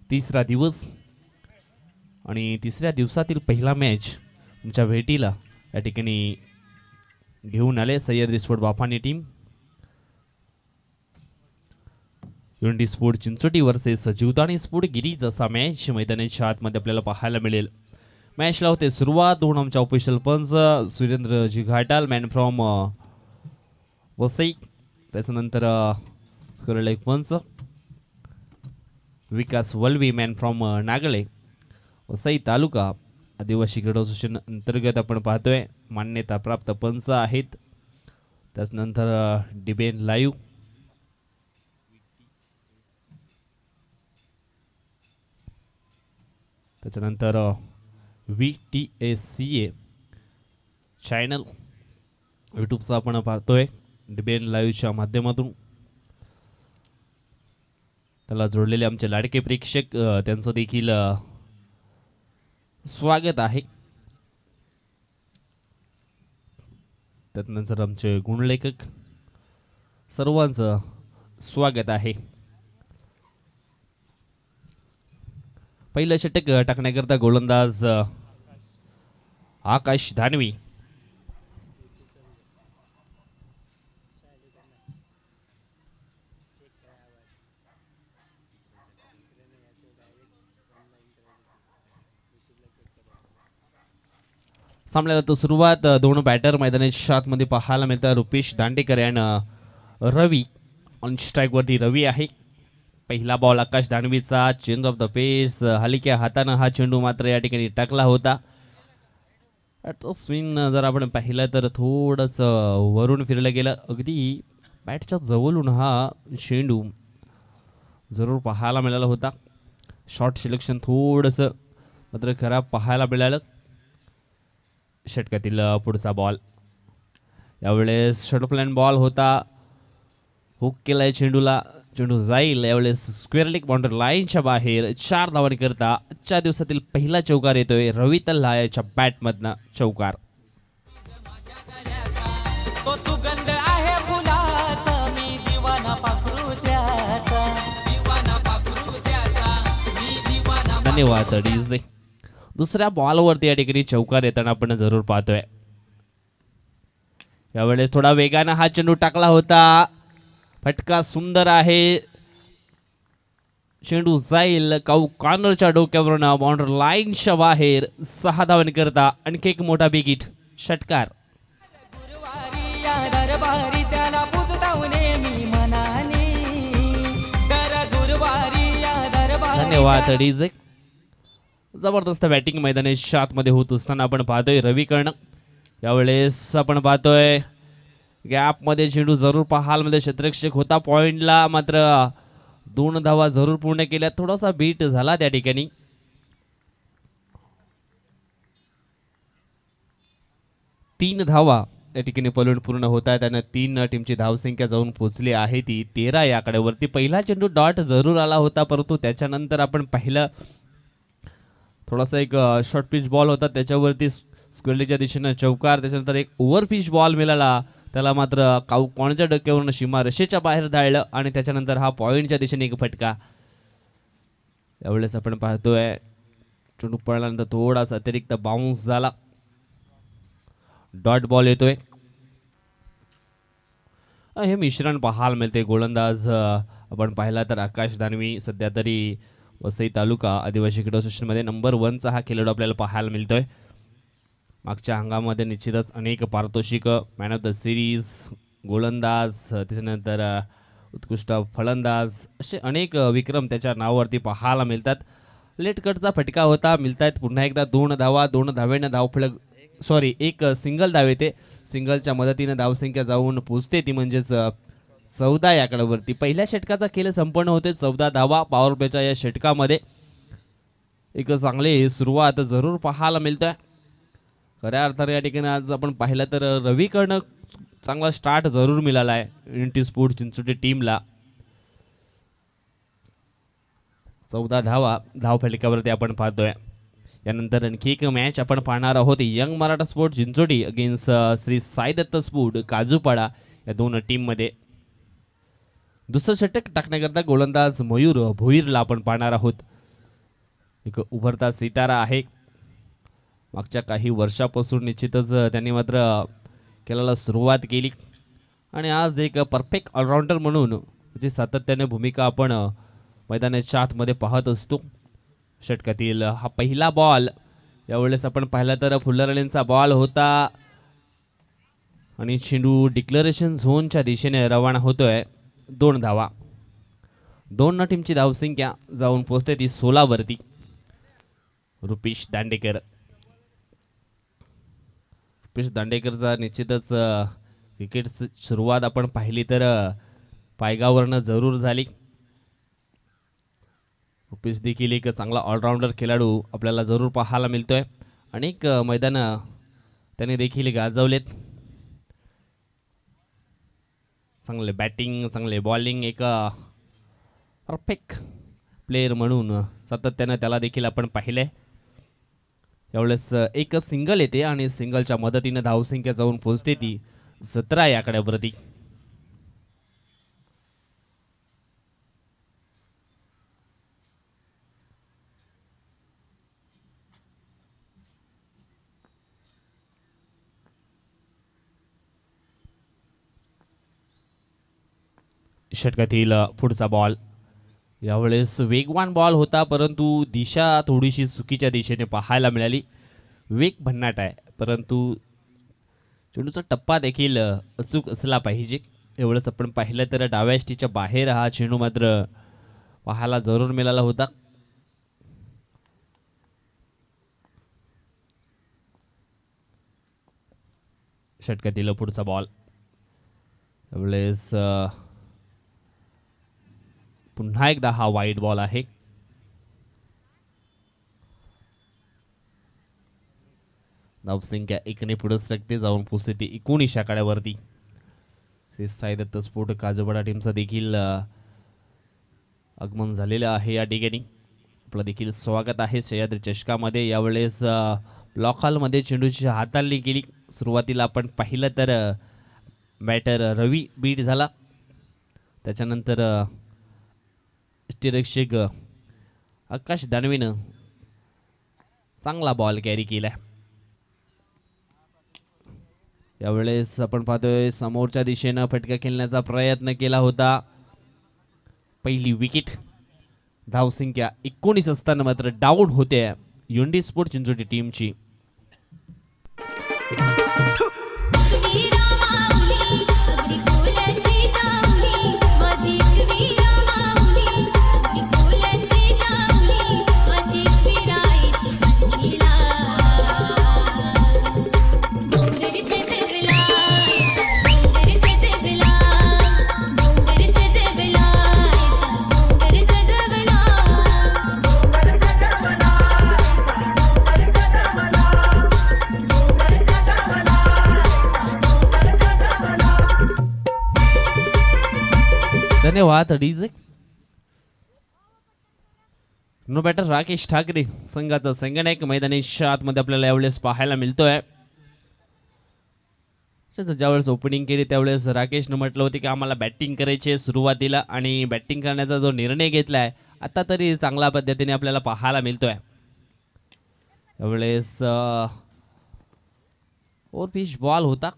तिसरा दिवस आणि तिसऱ्या दिवसातील पहिला मॅच तुमच्या भेटीला या ठिकाणी घेऊन आले Sahyadri sport Bapane team. Unity sport Chinchoti versus Jivdani sport Girij असा मॅच मैदानाच्या आतमध्ये आपल्याला पाहायला मिळेल. मॅचला होते सुरुवात. दोन आमच्या ऑफिशियल पंच सुरेंद्र जी घाटाल मॅन फ्रॉम वसई, त्याच्यानंतर स्कोरर एक पंच विकास वल्वी मॅन फ्रॉम नागळे वसई तालुका आदिवासी क्रीडा असोसिएशन अंतर्गत आपण पाहतोय मान्यता प्राप्त पंच आहेत. त्याच्यानंतर डिबेन लाईव्ह, त्याच्यानंतर VTACA चॅनल यूट्यूबचा आपण पाहतोय डिबेन लाईव्हच्या माध्यमातून. त्याला जोडलेले आमचे लाडके प्रेक्षक त्यांचं देखील स्वागत आहे. त्यानंतर आमचे गुणलेखक सर्वांचं स्वागत आहे. पहिलं षटक टाकण्याकरता गोलंदाज आकाश धानवी. सामन्याला तो सुरुवात. दोन बॅटर मैदानाच्या आतमध्ये पाहायला मिळतात. रुपेश दांडेकर आणि रवी. ऑन स्ट्राईक वरती रवी आहे. पहिला बॉल आकाश दानवीचा. Change of the pace. हलक्या हातानं हा चेंडू मात्र या ठिकाणी टाकला होता. स्विंग जर आपण पाहिलं तर थोडंच वरून फिरलं गेलं. अगदी बॅटच्या जवळून हा चेंडू जरूर पाहायला मिळाला होता. शॉर्ट सिलेक्शन थोडंसं मात्र खराब पाहायला मिळालं. षटकातील पुढचा बॉल यावेळेस शॉर्ट बॉल होता. हुक केलाय चेंडूला. चेंडू जाईल यावेळेस स्क्वेअर लेग बाउंड्री लाईनच्या बाहेर. 4 धावांकरता आजच्या दिवसातील पहिला चौकार येतोय रवी तल्हा याच्या बॅटमधनं. चौकार. धन्यवाद डीजे. दुसऱ्या बॉलवरती या ठिकाणी चौकार येताना आपण जरूर पाहतोय. यावेळेस थोडा वेगानं हा चेंडू टाकला होता. फटका सुंदर आहे. चेंडू जाईल कॉर्नरच्या डोक्यावरून बाउंड्री लाईनच्या बाहेर. 6 धावांकरता आणखी एक मोठा बिग हिट. षटकार. धन्यवाद डीजे. जबरदस्त बॅटिंग मैदानाच्या आतमध्ये होत असताना आपण पाहतोय रवी कर्ण. यावेळेस आपण पाहतोय गॅपमध्ये चेंडू जरूर पाहाल मध्ये क्षेत्ररक्षक होता पॉइंटला, मात्र 2 धावा जरूर पूर्ण केल्या. थोडासा बीट झाला त्या ठिकाणी. तीन धावा या ठिकाणी पलून पूर्ण होत आहेत आणि 3 टीमची धावसंख्या जाऊन पोहोचली आहे ती 13 या आकड्यावरती. पहिला चेंडू डॉट जरूर आला होता, परंतु त्याच्यानंतर आपण पाहिलं थोडासा एक शॉर्ट पिच बॉल होता त्याच्यावरती स्क्वेअरच्या दिशेनं चौकार. त्याच्यानंतर एक ओव्हर पिच बॉल मिळाला, त्याला मात्र कॉर्नरच्या डोक्यावरून सीमा रेषेच्या बाहेर धाळलं आणि त्याच्यानंतर हा पॉइंटच्या दिशेने एक फटका. यावेळेस आपण पाहतोय चेंडू पडल्यानंतर थोडासा अतिरिक्त बाउन्स झाला. डॉट बॉल येतोय. हे मिश्रण पाहायला मिळते. गोलंदाज आपण पाहिला तर आकाश दानवी सध्या तरी वसई तालुका आदिवासी क्रीडा असोसिएशनमध्ये नंबर 1चा हा खेळाडू आपल्याला पाहायला मिळतोय. मागच्या हंगामामध्ये निश्चितच अनेक पारितोषिक, मॅन ऑफ द सिरीज, गोलंदाज, त्याच्यानंतर उत्कृष्ट फलंदाज असे अनेक विक्रम त्याच्या नावावरती पाहायला मिळतात. लेट कटचा फटका होता, मिळतायत पुन्हा एकदा 2 धावा. 2 धावेनं धावफलक एक सिंगल धाव येते. सिंगलच्या मदतीने धावसंख्या जाऊन पोचते ती म्हणजेच 14 या आकड्यावरती. पहिल्या षटकाचा खेळ संपन्न होते 14 धावा. पॉवर प्लेच्या या षटकामध्ये एक चांगली सुरुवात जरूर पाहायला मिळतोय. खऱ्या अर्थाने या ठिकाणी आज आपण पाहिलं तर रवीकडनं चांगला स्टार्ट जरूर मिळाला आहे युनिटी स्पोर्ट चिंचोटी टीमला. 14 धावा धावफलकावरती आपण पाहतोय. यानंतर आणखी एक मॅच आपण पाहणार आहोत. Young Maratha sport Chinchoti against Shri Sai Datta sport Kajupada या 2 टीममध्ये. दुसरं षटक टाकण्याकरता गोलंदाज मयूर भोईरला आपण पाहणार आहोत. एक उभरता सितारा आहे. मागच्या काही वर्षापासून निश्चितच त्यांनी मात्र खेळाला सुरुवात केली आणि आज एक परफेक्ट ऑलराऊंडर म्हणून जी सातत्याने भूमिका आपण मैदानाच्या आतमध्ये पाहत असतो. षटकातील हा पहिला बॉल यावेळेस आपण पाहिला तर फुलरलेंचा बॉल होता आणि चेंडू डिक्लरेशन झोनच्या दिशेने रवाना होतोय. 2 धावा. 2 टीमची धावसंख्या जाऊन पोहोचते ती 16 वरती. रुपेश दांडेकर. रुपेश दांडेकरचा निश्चितच क्रिकेट सुरुवात आपण पाहिली तर पायगावरनं जरूर झाली. रुपेश देखील एक चांगला ऑलराऊंडर खेळाडू आपल्याला जरूर पाहायला मिळतोय. अनेक मैदानं त्याने देखील गाजवलेत. चांगले बॅटिंग, चांगले बॉलिंग, एक परफेक्ट प्लेयर म्हणून सातत्यानं त्याला देखील आपण पाहिले. यावेळेस एक सिंगल येते आणि सिंगलच्या मदतीने धावसंख्या जाऊन पोहोचते ती 17 या आकड्यावरती. षटकातील पुढचा बॉल यावेळेस वेगवान बॉल होता, परंतु दिशा थोडीशी चुकीच्या दिशेने पाहायला मिळाली. वेग भन्नाट आहे, परंतु चेंडूचा टप्पा देखील अचूक असला पाहिजे. एवढंच आपण पाहिलं तर डाव्या स्टीच्या बाहेर हा चेंडू मात्र पाहायला जरूर मिळाला होता. षटकातील पुढचा बॉल यावेळेस पुन्हा एकदा हा वाईड बॉल आहे. धावसंख्या 1ने पुढे सरकते, जाऊन पोहोचते ती 19 आकड्यावरती. साई दत्त स्पोर्ट काजोपाडा टीमचा देखील आगमन झालेलं आहे. या ठिकाणी आपलं देखील स्वागत आहे सह्याद्री चषकामध्ये. यावेळेस ब्लॉक हॉलमध्ये चेंडूची हाताळणी केली. सुरुवातीला आपण पाहिलं तर बॅटर रवी बीट झाला, त्याच्यानंतर यष्टिरक्षक आकाश दानवेनं चांगला बॉल कॅरी केला. यावेळेस आपण पाहतोय समोरच्या दिशेनं फटका खेळण्याचा प्रयत्न केला होता. पहिली विकेट. धावसंख्या 19 असताना मात्र डाऊन होते युंडी स्पोर्ट चिंचोटी टीमची. धन्यवाद DJ. No batter Rakesh Thackeray संघाचा संगणक मैदानाच्या आतमध्ये आपल्याला यावेळेस पाहायला मिळतोय. ज्यावेळेस ओपनिंग केली त्यावेळेस राकेशनं म्हटलं होतं की आम्हाला बॅटिंग करायची सुरुवातीला, आणि बॅटिंग करण्याचा जो निर्णय घेतलाय आता तरी चांगल्या पद्धतीने आपल्याला पाहायला मिळतोय. यावेळेस ओव्हर पिच बॉल होता.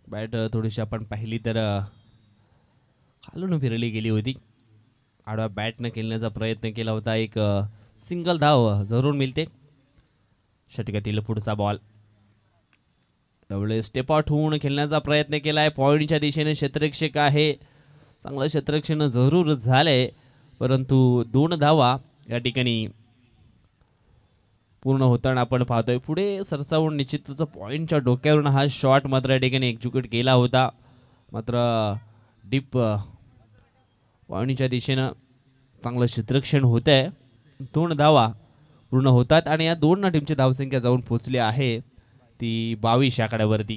बॅट थोडीशी आपण पाहिली तर खालून फिरली गेली होती. आडवा बॅटनं खेळण्याचा प्रयत्न केला होता. एक सिंगल धाव जरूर मिळते. षटकातील पुढचा बॉल त्यावेळेस स्टेप आउट होऊन खेळण्याचा प्रयत्न केलाय. पॉईंटच्या दिशेने क्षेत्ररक्षक आहे, चांगलं क्षेत्ररक्षण जरूर झालंय, परंतु 2 धावा या ठिकाणी पूर्ण होताना आपण पाहतोय. पुढे सरसावून निश्चितच पॉईंटच्या डोक्यावरून हा शॉट मात्र या ठिकाणी एक्झिक्यूट केला होता. मात्र डीप पॉईंटच्या दिशेनं चांगलं क्षेत्ररक्षण होत आहे. 2 धावा पूर्ण होतात आणि या 2 टीमची धावसंख्या जाऊन पोहोचली आहे ती 22 आकड्यावरती.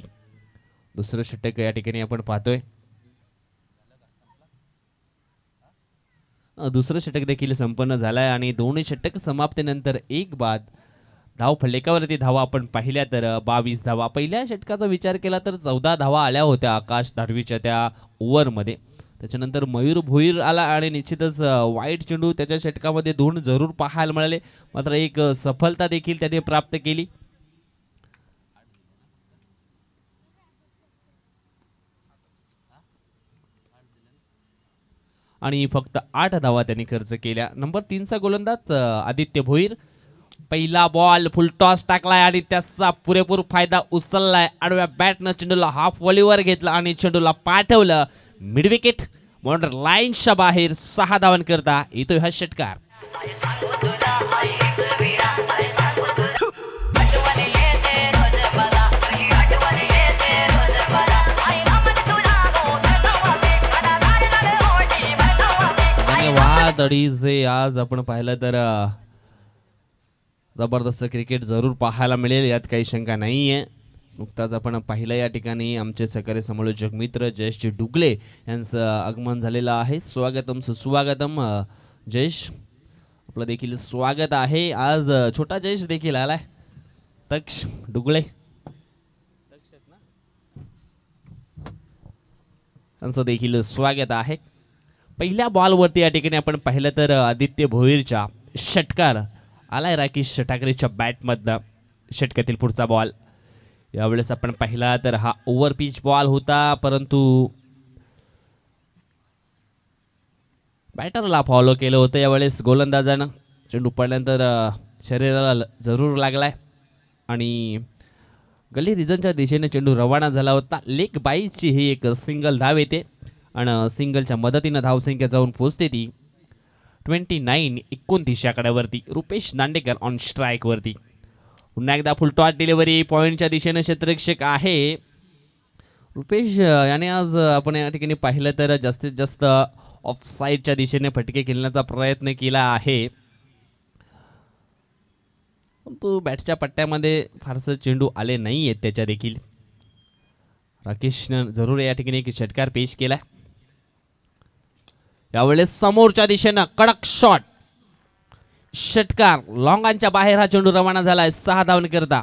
दुसरं षटक या ठिकाणी आपण पाहतोय. दुसरं षटक देखील संपन्न झालंय आणि दोन्ही षटक समाप्तीनंतर एक बाद धाव फलकावरती धावा आपण पाहिल्या तर 22 धावा. पहिल्या षटकाचा विचार केला तर 14 धावा आल्या होत्या आकाश दाढवीच्या त्या ओव्हरमध्ये. त्याच्यानंतर मयूर भोईर आला आणि निश्चितच वाईट चेंडू त्याच्या षटकामध्ये 2 जरूर पाहायला मिळाले. मात्र एक सफलता देखील त्याने प्राप्त केली. आणि फक्त 8 धावा त्यांनी खर्च केल्या. नंबर 3चा गोलंदाज आदित्य भोईर. पहिला बॉल फुल टॉस टाकलाय आणि त्याचा पुरेपूर फायदा उचललाय. आडव्या बॅटनं चेंडूला हाफ व्हॉलीवर घेतलं आणि चेंडूला पाठवलं मिड विकेट. बॉर्डर लाईनच्या बाहेर 6 धावांकरता येतोय हा षटकार. धन्यवाद अडीजे. आज आपण पाहिलं तर जबरदस्त क्रिकेट जरूर पाहायला मिळेल यात काही शंका नाही आहे. नुकताच आपण पाहिलं या ठिकाणी आमचे सहकारी समालोचक मित्र जयेश डुगले यांचं आगमन झालेलं आहे. स्वागतम सुस्वागतम जयेश, आपलं देखील स्वागत आहे. आज छोटा जयेश देखील आलाय. तक्ष डुगले त्यांचं देखील स्वागत आहे. पहिल्या बॉलवरती या ठिकाणी आपण पाहिलं तर आदित्य भोईरच्या षटकार आलाय राकेश ठाकरेच्या बॅटमधनं. षटकातील पुढचा बॉल यावेळेस आपण पाहिला तर हा ओव्हर पिच बॉल होता, परंतु बॅटरला फॉलो केलं होतं. यावेळेस गोलंदाजानं चेंडू पडल्यानंतर शरीराला जरूर लागलाय आणि गली रिजनच्या दिशेने चेंडू रवाना झाला होता. लेग बाईची ही एक सिंगल धाव येते आणि सिंगलच्या मदतीनं धावसंख्या जाऊन पोहोचते ती 29-29 आकड्यावरती. रुपेश दांडेकर ऑन स्ट्राईक वरती. पुन्हा एकदा फुल टॉस डिलिव्हरी पॉईंटच्या दिशेने क्षेत्ररक्षक आहे रुपेश याने. आज आपण या ठिकाणी पाहिलं तर जास्तीत जास्त ऑफ साईडच्या दिशेने फटके खेळण्याचा प्रयत्न केला आहे, परंतु बॅटच्या पट्ट्यामध्ये फारसं चेंडू आले नाही आहेत त्याच्या देखील. राकेशनं जरूर या ठिकाणी एक षटकार पेश केलाय. यावेळेस समोरच्या दिशेनं कडक शॉट, षटकार लॉंगांच्या बाहेर हा चेंडू रवाना झालाय 6 धावांकरता.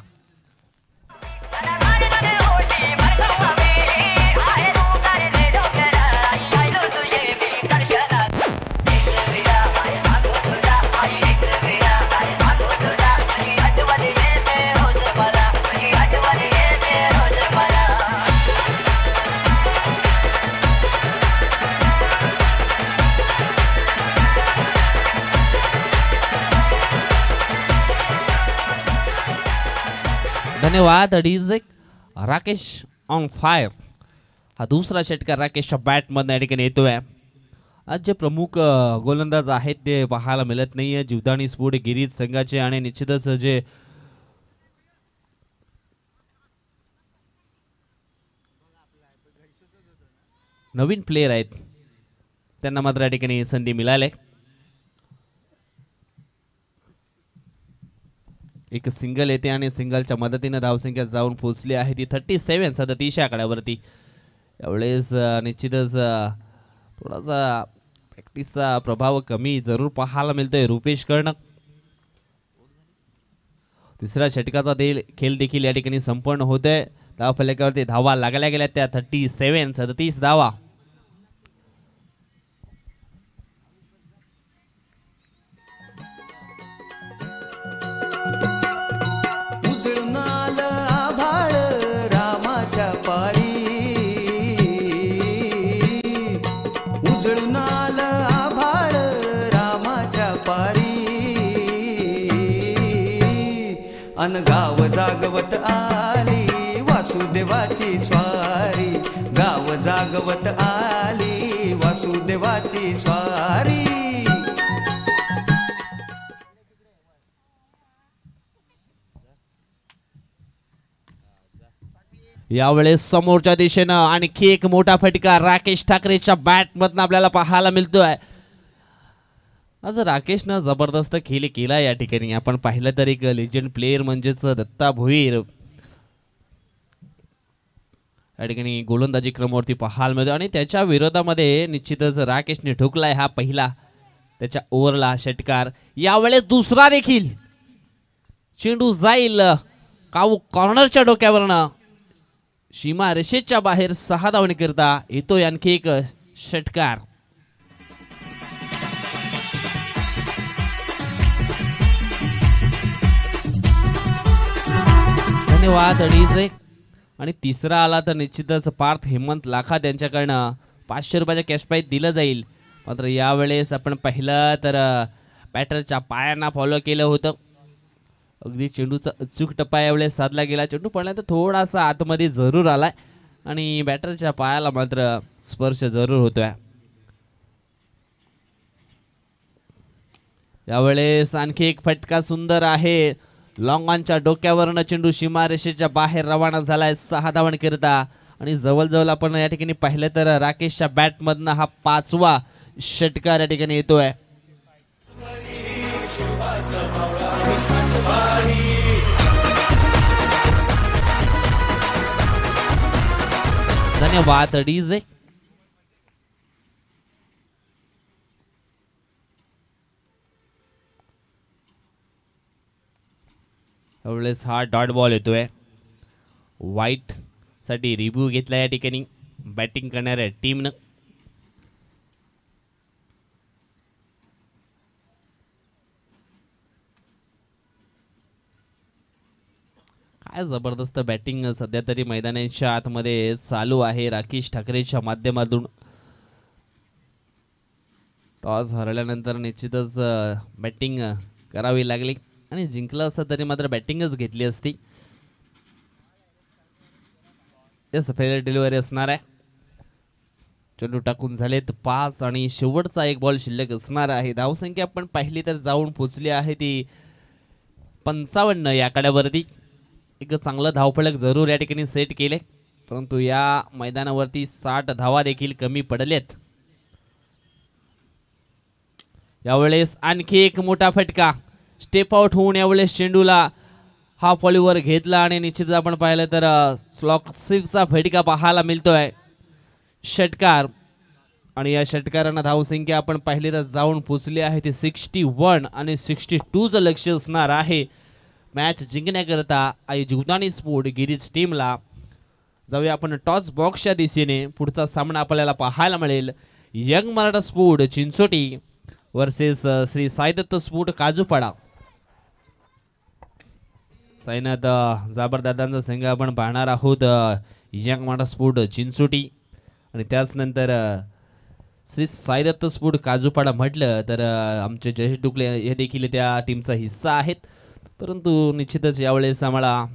धन्यवाद अडीज. राकेश ऑन फायर हा दुसरा षटकार राकेशच्या बॅटमधून या ठिकाणी येतोय. आज जे प्रमुख गोलंदाज आहेत ते पाहायला मिळत नाही आहे. जीवदानी स्फोट गिरीज संघाचे आणि निश्चितच जे नवीन प्लेयर आहेत त्यांना मात्र या ठिकाणी संधी मिळाली. एक सिंगल येते आणि सिंगलच्या मदतीने धावसंख्या जाऊन पोहोचली आहे ती 37 आकड्यावरती. यावेळेस निश्चितच थोडासा प्रॅक्टिसचा प्रभाव कमी जरूर पाहायला मिळतोय रुपेश कडनं. तिसऱ्या षटकाचा खेळ देखील या ठिकाणी संपन्न होतोय. धाव फलकावरती धावा लागल्या गेल्या त्या 37 धावा. अन गाव जागवत आली वासुदेवाची स्वारी. गाव जागवत आली वासुदेवाची स्वारी. यावेळेस समोरच्या दिशेनं आणखी एक मोठा फटका राकेश ठाकरेच्या बॅटमधून आपल्याला पाहायला मिळतोय. आज राकेशनं जबरदस्त खेळ केला या ठिकाणी. आपण पाहिलं तर एक लेजंड प्लेयर म्हणजेच दत्ता भोईर या ठिकाणी गोलंदाजी क्रमवरती पाहायला मिळतो आणि त्याच्या विरोधामध्ये निश्चितच राकेशने ठोकलाय हा पहिला त्याच्या ओव्हरला षटकार. यावेळेस दुसरा देखील चेंडू जाईल काऊ कॉर्नरच्या डोक्यावरनं सीमा रेषेच्या बाहेर 6 धावणे करता येतोय आणखी एक षटकार. धन्यवाद डीजे. आणि तिसरा आला तर निश्चितच पार्थ हेमंत लाखात यांच्याकडनं 500 रुपयाच्या कॅश प्राईज दिलं जाईल. मात्र यावेळेस आपण पाहिलं तर बॅटरच्या पायांना फॉलो केलं होतं. अगदी चेंडूचा अचूक टप्पा यावेळेस साधला गेला. चेंडू पडल्यानंतर थोडासा आतमध्ये जरूर आलाय आणि बॅटरच्या पायाला मात्र स्पर्श जरूर होतोय. यावेळेस आणखी एक फटका सुंदर आहे. लॉंग ऑनच्या डोक्यावरनं चेंडू सीमारेषेच्या बाहेर रवाना झालाय 6 धावण करता. आणि जवळजवळ आपण या ठिकाणी पाहिलं तर राकेशच्या बॅटमधनं हा 5वा षटकार या ठिकाणी येतोय. धन्यवाद डीजे. त्यावेळेस हा डॉट बॉल येतोय. व्हाईट साठी रिव्ह्यू घेतला या ठिकाणी बॅटिंग करणाऱ्या टीमनं. काय जबरदस्त बॅटिंग सध्या तरी मैदानाच्या आतमध्ये चालू आहे राकेश ठाकरेच्या माध्यमातून. टॉस हरल्यानंतर निश्चितच बॅटिंग करावी लागली आणि जिंकलं असतं तरी मात्र बॅटिंगच घेतली असती. फेअर डिलिव्हरी असणार आहे. चेंडू टाकून झालेत 5 आणि शेवटचा एक बॉल शिल्लक असणार आहे. धावसंख्या आपण पाहिली तर जाऊन पोचली आहे ती 55 या आकड्यावरती. एक चांगलं धावफलक जरूर या ठिकाणी सेट केले, परंतु या मैदानावरती 60 धावा देखील कमी पडलेत. यावेळेस आणखी एक मोठा फटका. स्टेप आउट होऊन यावेळेस चेंडूला हाफ व्हॉलीवर घेतला आणि निश्चितच आपण पाहिलं तर स्लॉक 6चा फटका पाहायला मिळतोय. षटकार आणि या षटकारांना धावसंख्या आपण पाहिली तर जाऊन पोचली आहे ती 61 आणि 62चं लक्ष असणार आहे मॅच जिंकण्याकरता आई जीवदानी स्पोर्ट गिरीज टीमला. जाऊया आपण टॉस बॉक्सच्या दिशेने. पुढचा सामना आपल्याला पाहायला मिळेल young Maratha sport Chinchoti versus Shri Saidatta sport Kajupada. Sainath जाबरदादांचा संघ आपण पाहणार आहोत यंग मराठा स्पोर्ट चिंचोटी. आणि त्याच नंतर श्री साईदत्त स्पोर्ट काजूपाडा म्हटलं तर आमचे जयेश डुकले हे देखील त्या टीमचा हिस्सा आहेत. परंतु निश्चितच यावेळेस आम्हाला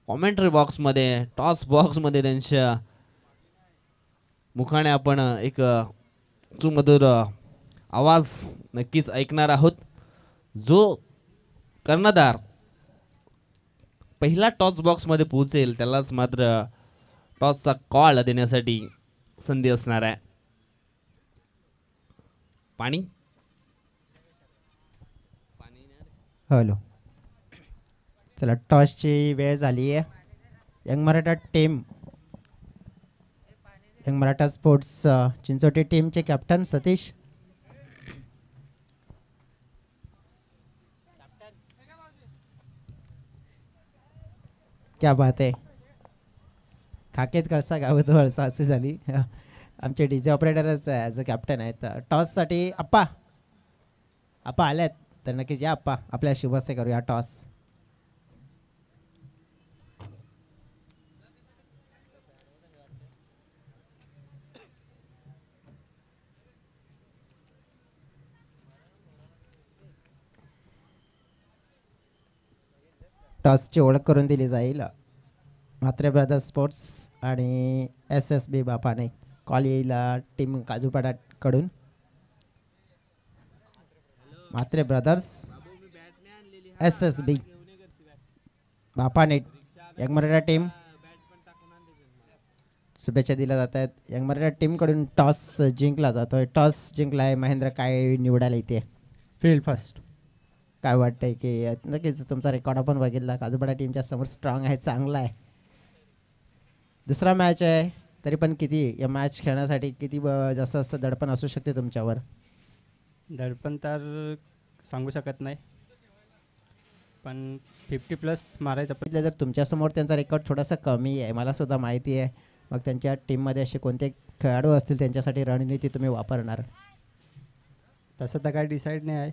कॉमेंट्री बॉक्समध्ये टॉस बॉक्समध्ये त्यांच्या मुखाने आपण एक सुमधुर आवाज नक्कीच ऐकणार आहोत. जो कर्णधार पहिला टॉस बॉक्समध्ये पोहोचेल त्यालाच मात्र टॉसचा कॉल देण्यासाठी संधी असणार आहे. पाणी हॅलो, चला टॉसची वेळ झाली आहे. यंग मराठा स्पोर्ट्स चिंचोटी टीमचे कॅप्टन सतीश. क्या बात आहे. खाकेत कळसा गावात वळसा अशी झाली. आमचे डीजे ऑपरेटरच ॲज अ कॅप्टन आहेत. टॉससाठी आप्पा आल्यात तर नक्कीच या आप्पा, आपल्या शुभस्ते करूया टॉस. टॉसची ओळख करून दिली जाईल. म्हात्रे ब्रदर्स स्पोर्ट्स आणि SSB बापाने. कॉल येईल टीम काजूपाडाकडून. Mhatre brothers SSB Bapane young Maratha team शुभेच्छा दिल्या जात आहेत. यंग मराठा टीमकडून टॉस जिंकला जातोय. टॉस जिंकला आहे. महेंद्र काय निवडायला येते? Field first. काय वाटतंय की नक्कीच तुमचा रेकॉर्ड आपण बघितला काजूपाडा टीमच्या समोर स्ट्रॉंग आहे, चांगला आहे. दुसरा मॅच आहे तरी पण किती या मॅच खेळण्यासाठी किती जास्त असं दडपण असू शकते तुमच्यावर? दडपण तर सांगू शकत नाही. पण 50+ मारायचा जर तुमच्यासमोर त्यांचा रेकॉर्ड थोडासा कमी आहे, मला सुद्धा माहिती आहे, मग त्यांच्या टीममध्ये असे कोणते खेळाडू असतील त्यांच्यासाठी रणनीती तुम्ही वापरणार? तसं तर काय डिसाईड नाही आहे.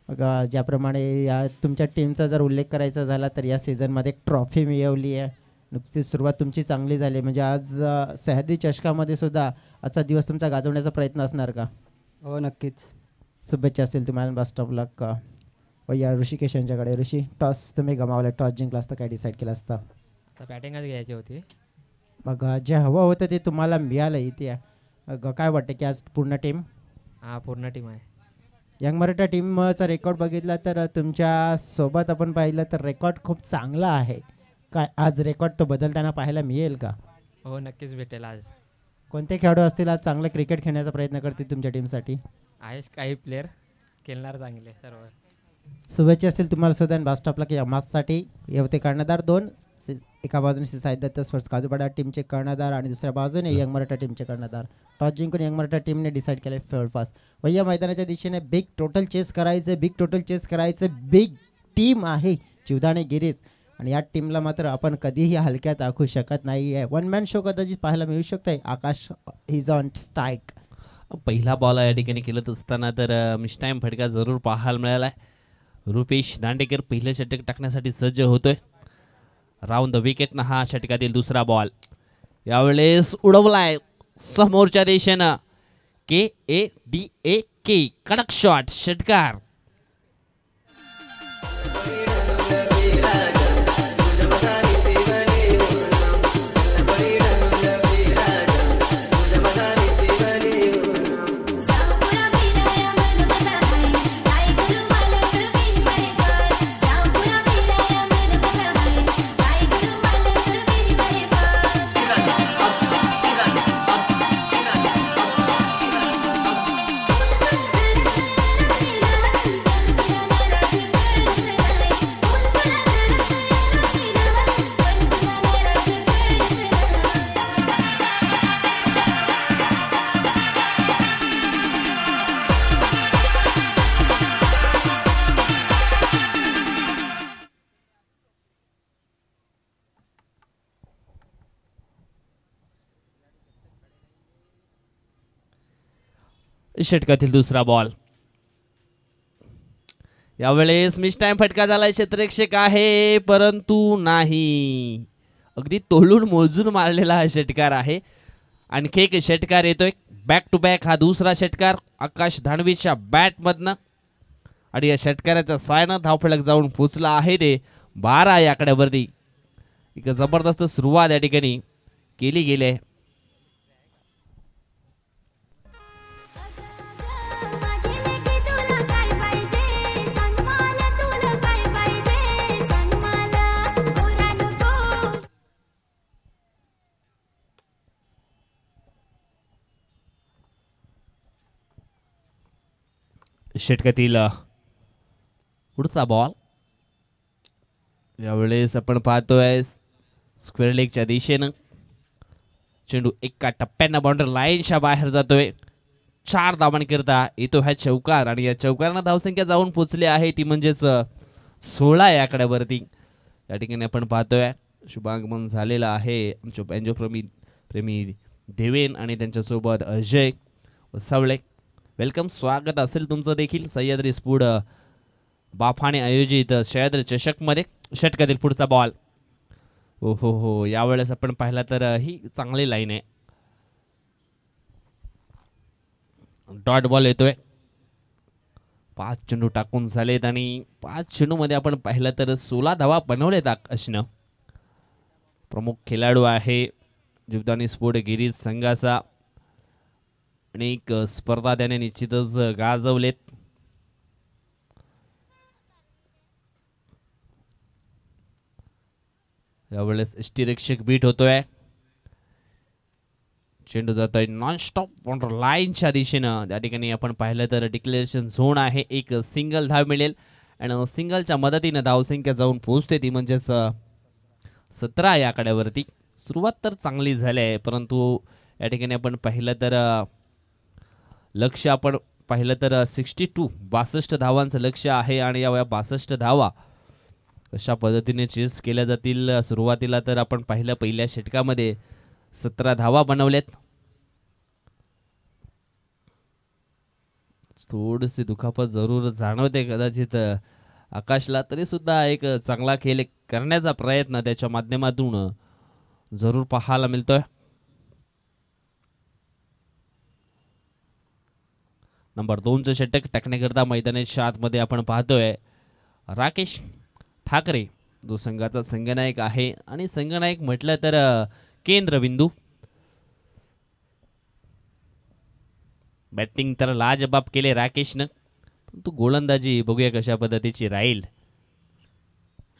मग ज्याप्रमाणे या तुमच्या टीमचा जर उल्लेख करायचा झाला तर या सीझनमध्ये एक ट्रॉफी मिळवली आहे, नुकतीच सुरुवात तुमची चांगली झाली, म्हणजे आज सह्याद्री चषकामध्ये सुद्धा आजचा दिवस तुमचा गाजवण्याचा प्रयत्न असणार का? हो नक्कीच. शुभेच्छा असतील तुम्हाला, बेस्ट ऑफ लक. व या ऋषिकेश यांच्याकडे. ऋषी, टॉस तुम्ही गमावला, टॉस जिंकला असता काय डिसाईड केलं असतं? आता बॅटिंगच घ्यायची होती. मग जे हवं होतं ते तुम्हाला मिळालं इथे. मग काय वाटतं की आज पूर्ण टीम, हां पूर्ण टीम आहे. यंग मराठा टीमचा रेकॉर्ड बघितला तर तुमच्या सोबत आपण पाहिलं तर रेकॉर्ड खूप चांगला आहे. काय आज रेकॉर्ड तो बदलताना पाहायला मिळेल का? हो नक्कीच भेटेल आज. कोणते खेळाडू असतील आज चांगलं क्रिकेट खेळण्याचा प्रयत्न करतील तुमच्या टीमसाठी? आहेच काही प्लेअर खेळणार चांगले सर्व. शुभेच्छा असेल तुम्हाला सुद्धा. बेस्ट ऑफ लक. या मॅचसाठी येवते कर्णधार 2, एका बाजूने साईद दत्त स्पोर्ट्स काजूपाडा टीमचे कर्णधार आणि दुसऱ्या बाजूने यंग मराठा टीमचे कर्णधार. टॉस जिंकून यंग मराठा टीमने डिसाईड केले फॉल पास. व या मैदानाच्या दिशेने बिग टोटल चेस करायचं, बिग टीम आहे चिवदाणे गिरीज, आणि या टीमला मात्र आपण कधीही हलक्यात दाखवू शकत नाही आहे. वन मॅन शो कदाचित पाहायला मिळू शकतोय. आकाश इज ऑन स्ट्राईक. पहिला बॉल या ठिकाणी खेळत असताना तर मिस्टाईम फटका जरूर पाहायला मिळाला आहे. रुपेश दांडेकर पहिलं षटक टाकण्यासाठी सज्ज होतोय. राऊंड द विकेटनं हा षटकातील दुसरा बॉल यावेळेस उडवलाय समोरच्या दिशेनं. KADAK कडक शॉट, षटकार. षटकातील दुसरा बॉल यावेळेस मिस टाइम फटका झालाय. क्षेत्ररक्षक आहे परंतु नाही, अगदी तोलून मोजून मारलेला हा षटकार आहे. आणखी एक षटकार येतोय बॅक टू बॅक. हा दुसरा षटकार आकाश धाणवीच्या बॅटमधनं, आणि या षटकाराच्या सायनं धावफलक जाऊन पोचला आहे ते 12 या आकड्यावरती. एक जबरदस्त सुरुवात या ठिकाणी केली गेली आहे. षटकातील पुढचा बॉल यावेळेस आपण पाहतोय स्क्वेअर लेगच्या दिशेनं. चेंडू एका टप्प्यानं बाउंड्री लाईनच्या बाहेर जातोय. 4 धावांकरिता येतो हा चौकार, आणि या चौकारांना धावसंख्या जाऊन पोचली आहे ती म्हणजेच 16 या आकड्यावरती. या ठिकाणी आपण पाहतोय शुभागमन झालेलं आहे आमच्या बँजो प्रेमी देवेन आणि त्यांच्यासोबत अजय सावळे. वेलकम, स्वागत असेल तुमचं देखील सह्याद्री स्पोर्ट बाफाने आयोजित सह्याद्री चषकमध्ये. षटकातील पुढचा बॉल हो यावेळेस आपण पाहिला तर ही चांगली लाईन आहे. डॉट बॉल येतोय. 5 चेंडू टाकून झालेत आणि 5 चेंडूमध्ये आपण पाहिलं तर 16 धावा बनवलेत आकाशनं. प्रमुख खेळाडू आहे जीवदानी स्पोर्ट गिरीज संघाचा. अनेक स्पर्धा त्याने निश्चितच गाजवलेत. यावेळेस यष्टीरक्षक बीट होतोय. चेंडू जातोय नॉनस्टॉप लाईनच्या दिशेनं. त्या ठिकाणी आपण पाहिलं तर डिक्लेरेशन झोन आहे. एक सिंगल धाव मिळेल आणि सिंगलच्या मदतीनं धावसंख्या जाऊन पोहोचते ती म्हणजेच 17 या आकड्यावरती. सुरुवात तर चांगली झाली आहे परंतु या ठिकाणी आपण पाहिलं तर लक्ष आपण पाहिलं तर 62 धावांचं लक्ष्य आहे आणि या 62 धावा कशा पद्धतीने चेस केल्या जातील. सुरुवातीला तर आपण पाहिलं पहिल्या षटकामध्ये 17 धावा बनवल्यात. थोडीशी दुखापत जरूर जाणवते कदाचित आकाशला, तरी सुद्धा एक चांगला खेळ करण्याचा प्रयत्न त्याच्या माध्यमातून जरूर पाहायला मिळतोय. नंबर 2चं षटक टाकण्याकरता मैदानाच्या आतमध्ये आपण पाहतोय राकेश ठाकरे, जो संघाचा संघनायक आहे. आणि संघनायक म्हटलं तर केंद्रबिंदू. बॅटिंग तर लाजबाब केले राकेशनं, परंतु गोलंदाजी बघूया कशा पद्धतीची राहील.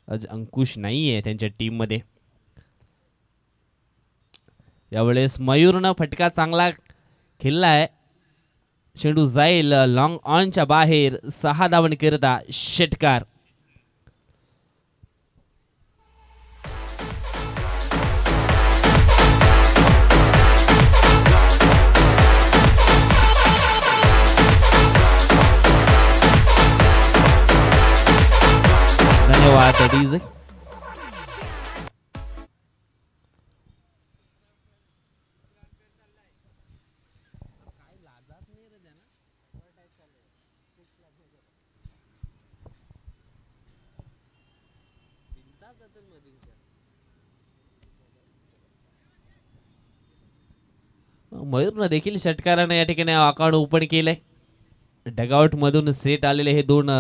आज अंकुश नाहीये त्यांच्या टीम मध्ये. यावेळेस मयूरनं फटका चांगला खेळलाय. चेंडू जाईल लॉंग ऑनच्या बाहेर. 6 धावन करता षटकार. धन्यवाद डीजे. मयूरनं देखील षटकारानं या ठिकाणी अकाउंट ओपन केलंय. डगआउट मधून सेट आलेले हे 2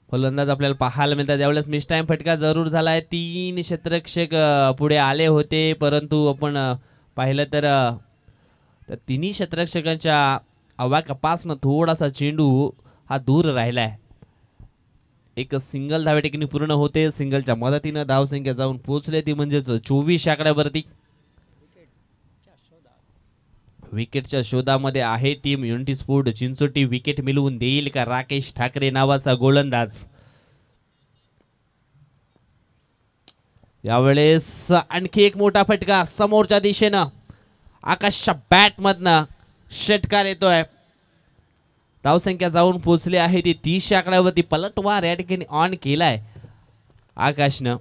फलंदाज आपल्याला पाहायला मिळतात. त्यावेळेस मिस टाइम फटका जरूर झालाय. 3 क्षेत्ररक्षक पुढे आले होते, परंतु आपण पाहिलं तर त्या तिन्ही क्षेत्ररक्षकांच्या आवाकापासनं थोडासा चेंडू हा दूर राहिलाय. एक सिंगल धावे ठिकाणी पूर्ण होते. सिंगलच्या मदतीनं धावसंख्या जाऊन पोहोचले ती म्हणजेच 24 आकड्यावरती. विकेटच्या शोधामध्ये आहे team unity sport Chinchoti. Wicket मिळवून देईल का राकेश ठाकरे नावाचा गोलंदाज. यावेळेस आणखी एक मोठा फटका समोरच्या दिशेनं आकाशच्या बॅट मधनं षटकार येतोय. धावसंख्या जाऊन पोहोचली आहे ती 30 आकड्यावरती. पलटवार या ठिकाणी ऑन केलाय आकाशनं.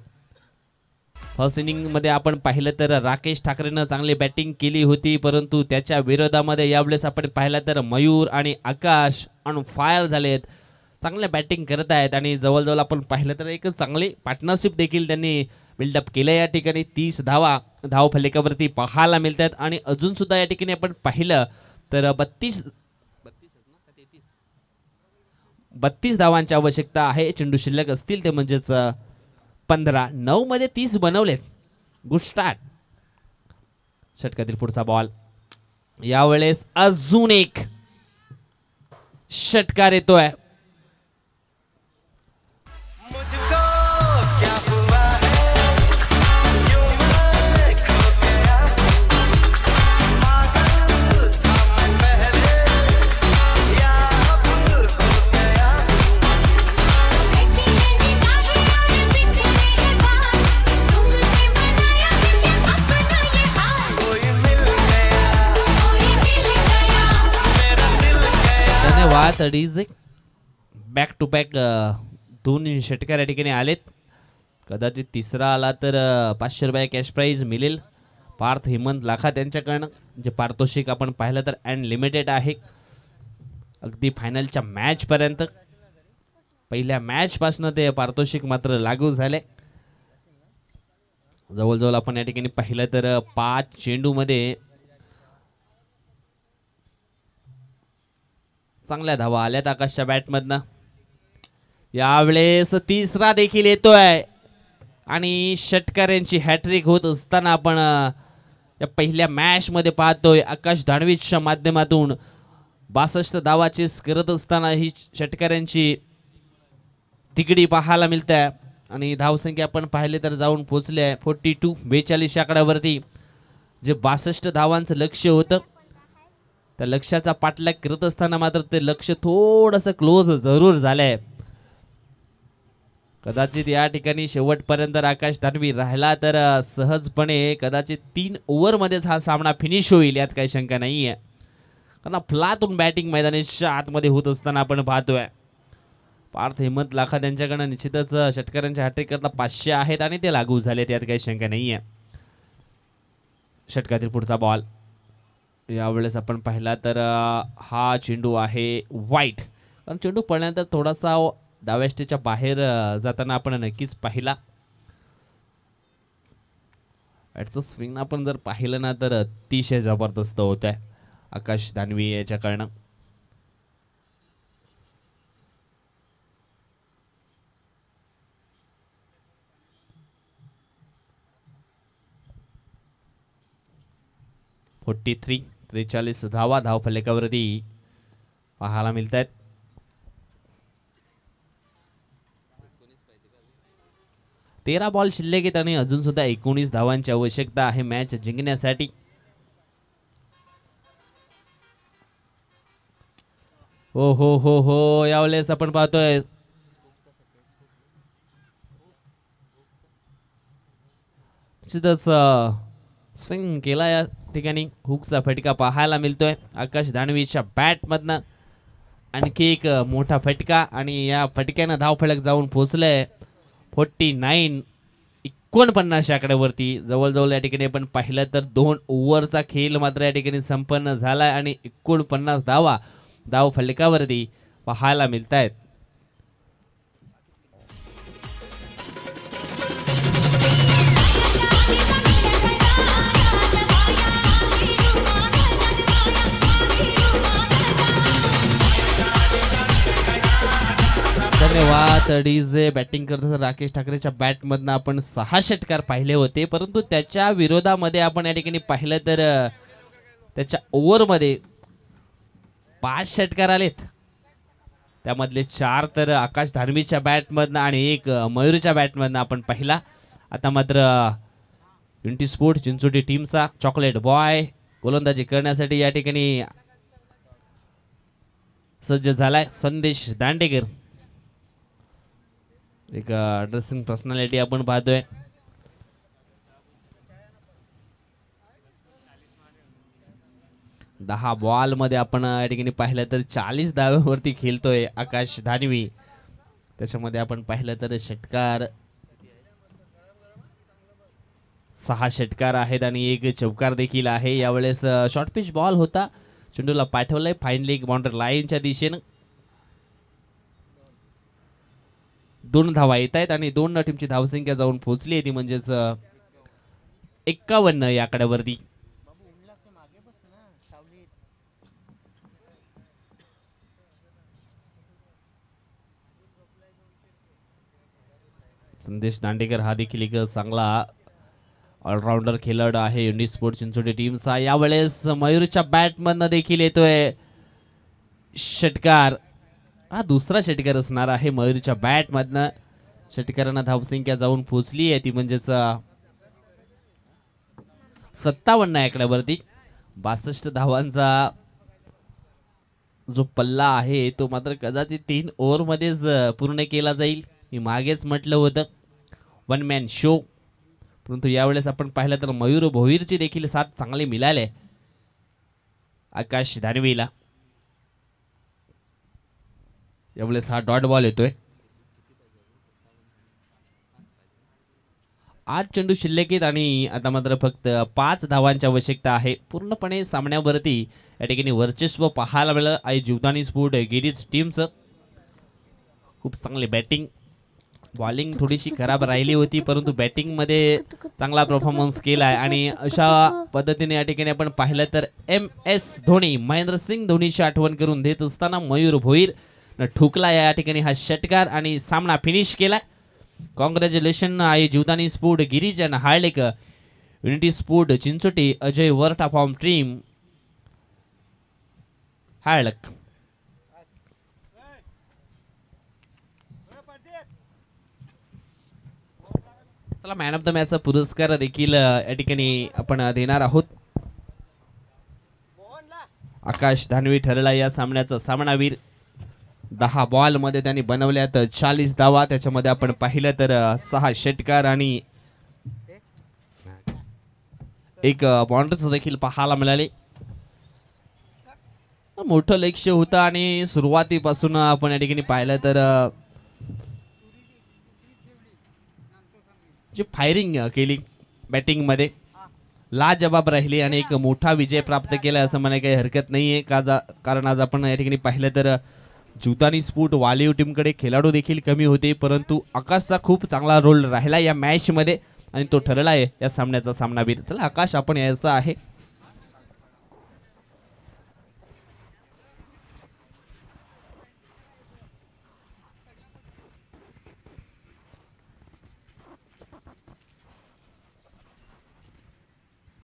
फर्स्ट इनिंग मध्ये आपण पाहिलं तर राकेश ठाकरेनं चांगली बॅटिंग केली होती, परंतु त्याच्या विरोधामध्ये यावेळेस आपण पाहिलं तर मयूर आणि आकाश ऑन फायर झालेत. चांगल्या बॅटिंग करत आहेत आणि जवळजवळ आपण पाहिलं तर एक चांगली पार्टनरशिप देखील त्यांनी बिल्डअप केलं. या ठिकाणी 30 धावा धाव फलकावरती पाहायला मिळतात. आणि अजून सुद्धा या ठिकाणी आपण पाहिलं तर 32 धावांची आवश्यकता आहे. चेंडू शिल्लक असतील ते म्हणजेच 15. 9 मध्ये 30 बनवलेत. Good start. षटकातील पुढचा बॉल. यावेळेस अजून एक षटकार येतोय. बॅक टू बॅक 2 षटकार या ठिकाणी आलेत. कदाचित तिसरा आला तर 500 रुपये कॅश प्राईज मिळेल पार्थ हेमंत लाखा त्यांच्याकडनं. जे पारितोषिक आपण पाहिलं तर अनलिमिटेड आहे अगदी फायनलच्या मॅच पर्यंत. पहिल्या मॅच पासून ते पारितोषिक मात्र लागू झाले. जवळजवळ आपण या ठिकाणी पाहिलं तर 5 चेंडू मध्ये चांगल्या धावा आल्यात आकाशच्या बॅटमधनं. यावेळेस तिसरा देखील येतोय आणि षटकारांची हॅट्रिक होत असताना आपण या पहिल्या मॅच मध्ये पाहतोय. आकाश दानवेच्या माध्यमातून 62 धावा चेस करत असताना ही षटकारांची तिकडी पाहायला मिळते. आणि धावसंख्या आपण पाहिले तर जाऊन पोहोचले आहे 42 42 आकड्यावरती. जे 62 धावांचं लक्ष्य होतं त्या लक्ष्याचा पाठलाग करत असताना मात्र ते लक्ष्य थोडंसं क्लोज जरूर झालंय. कदाचित या ठिकाणी शेवटपर्यंत आकाश दानवी राहिला तर सहजपणे कदाचित 3 ओव्हरमध्येच हा सामना फिनिश होईल, यात काही शंका नाहीये. कारण फ्लातून बॅटिंग मैदानाच्या आतमध्ये होत असताना आपण पाहतोय. पार्थ हिम्मत लाखा त्यांच्याकडनं निश्चितच षटकारांच्या हॅट्रिक करता 500 आहेत आणि ते लागू झाले, त्यात काही शंका नाही आहे. षटकातील पुढचा बॉल यावेळेस आपण पाहिला तर हा चेंडू आहे वाईट. कारण चेंडू पडल्यानंतर थोडासा डाव्या स्टेजच्या बाहेर जाताना आपण नक्कीच पाहिला. बॅटचं स्विंग आपण जर पाहिलं ना तर अतिशय जबरदस्त होत आहे आकाश दानवी याच्याकडनं. फोर्टी 43 धावा धाव फलकावरती पाहायला मिळत आहेत. तेरा बॉल शिल्लक आहेत आणि अजून सुद्धा 19 धावांची आवश्यकता आहे मॅच जिंकण्यासाठी. हो हो हो हो यावेळेस आपण पाहतोय स्विंग केला या ठिकाणी. हुकचा फटका पाहायला मिळतोय आकाश दानवीच्या बॅट मधनं. आणखी एक मोठा फटका आणि या फटक्यानं धावफलक जाऊन पोहोचलंय 49 49 आकड्यावरती. जवळजवळ या ठिकाणी आपण पाहिलं तर 2 ओव्हरचा खेळ मात्र या ठिकाणी संपन्न झालाय आणि 49 धावा धाव फलकावरती पाहायला मिळत आहेत. धन्यवाद. डीजे बॅटिंग करत असताना राकेश ठाकरेच्या बॅटमधनं आपण 6 षटकार पाहिले होते, परंतु त्याच्या विरोधामध्ये आपण या ठिकाणी पाहिलं तर त्याच्या ओव्हरमध्ये 5 षटकार आलेत. त्यामधले 4 तर आकाश धानवीच्या बॅटमधनं आणि 1 मयूरच्या बॅटमधनं आपण पाहिला. आता मात्र युनिटी स्पोर्ट चिंचोटी टीमचा चॉकलेट बॉय गोलंदाजी करण्यासाठी या ठिकाणी सज्ज झालाय. संदेश दांडेकर एक ड्रेसिंग पर्सनॅलिटी आपण पाहतोय. दहा बॉल मध्ये आपण या ठिकाणी पाहिलं तर 40 धाव्यावरती खेळतोय आकाश धानवी. त्याच्यामध्ये आपण पाहिलं तर षटकार 6 षटकार आहेत आणि 1 चौकार देखील आहे. यावेळेस शॉर्ट पिच बॉल होता, चेंडूला पाठवलंय फाईन लेग बाउंड्री लाईनच्या दिशेनं. 2 धावा येत आहेत आणि 2 टीमची धावसंख्या जाऊन पोहोचली आहे ती म्हणजेच 51 या आकड्यावरती. संदेश दांडेकर हा देखील एक चांगला ऑलराऊंडर खेळाडू आहे युनिटी स्पोर्ट चिंचोटी टीमचा. यावेळेस मयूरच्या बॅटमधनं देखील येतोय षटकार. हा दुसरा षटकार असणार आहे मयूरच्या बॅटमधनं. षटकारांना धावसंख्या जाऊन पोहोचली आहे ती म्हणजेच 57 आकड्यावरती. 62 धावांचा जो पल्ला आहे तो मात्र कदाचित 3 ओव्हरमध्येच पूर्ण केला जाईल. मी मागेच म्हटलं होतं 1 मॅन शो, परंतु यावेळेस आपण पाहिलं तर मयूर भोईरची देखील साथ चांगली मिळाली आकाश दानवीला. यावेळेस हा डॉट बॉल येतोय. 8 चेंडू शिल्लक आहेत आणि आता मात्र फक्त 5 धावांची आवश्यकता आहे. पूर्णपणे सामन्यावरती या ठिकाणी वर्चस्व पाहायला मिळालं आहे जीवदानी स्पोर्ट गिरीज टीमचं. खूप चांगली बॅटिंग, बॉलिंग थोडीशी खराब राहिली होती, परंतु बॅटिंगमध्ये चांगला परफॉर्मन्स केला आहे. आणि अशा पद्धतीने या ठिकाणी आपण पाहिलं तर MS धोनी, महेंद्रसिंग धोनीची आठवण करून देत असताना मयूर भोईर ठोकला या ठिकाणी हा षटकार आणि सामना फिनिश केला. कॉंग्रॅच्युलेशन आहे जीवदानी स्पोर्ट गिरीज आणि हार्दिक unity sport Chinchoti Ajay Varatha form team हार्दिक. चला मॅन ऑफ द मॅचचा पुरस्कार देखील या ठिकाणी आपण देणार आहोत. आकाश धानवी ठरला या सामन्याचा सामनावीर. 10 बॉल मध्ये त्यांनी बनवल्यात 40 धावा. त्याच्यामध्ये आपण पाहिलं तर 6 षटकार आणि 1 बाउंड्रीज देखील पाहायला मिळाले. मोठं लक्ष्य होतं आणि सुरुवातीपासून आपण या ठिकाणी पाहिलं तर जी फायरिंग केली बॅटिंगमध्ये लाजबाब राहिली आणि एक मोठा विजय प्राप्त केला असं म्हणायला काही हरकत नाही आहे. कारण आज आपण या ठिकाणी पाहिलं तर जुतानी स्फोट वालिव टीमकडे खेळाडू देखील कमी होते, परंतु आकाशचा खूप चांगला रोल राहिला या मॅचमध्ये आणि तो ठरला आहे या सामन्याचा सामनावीर. चला आकाश, आपण यायचं आहे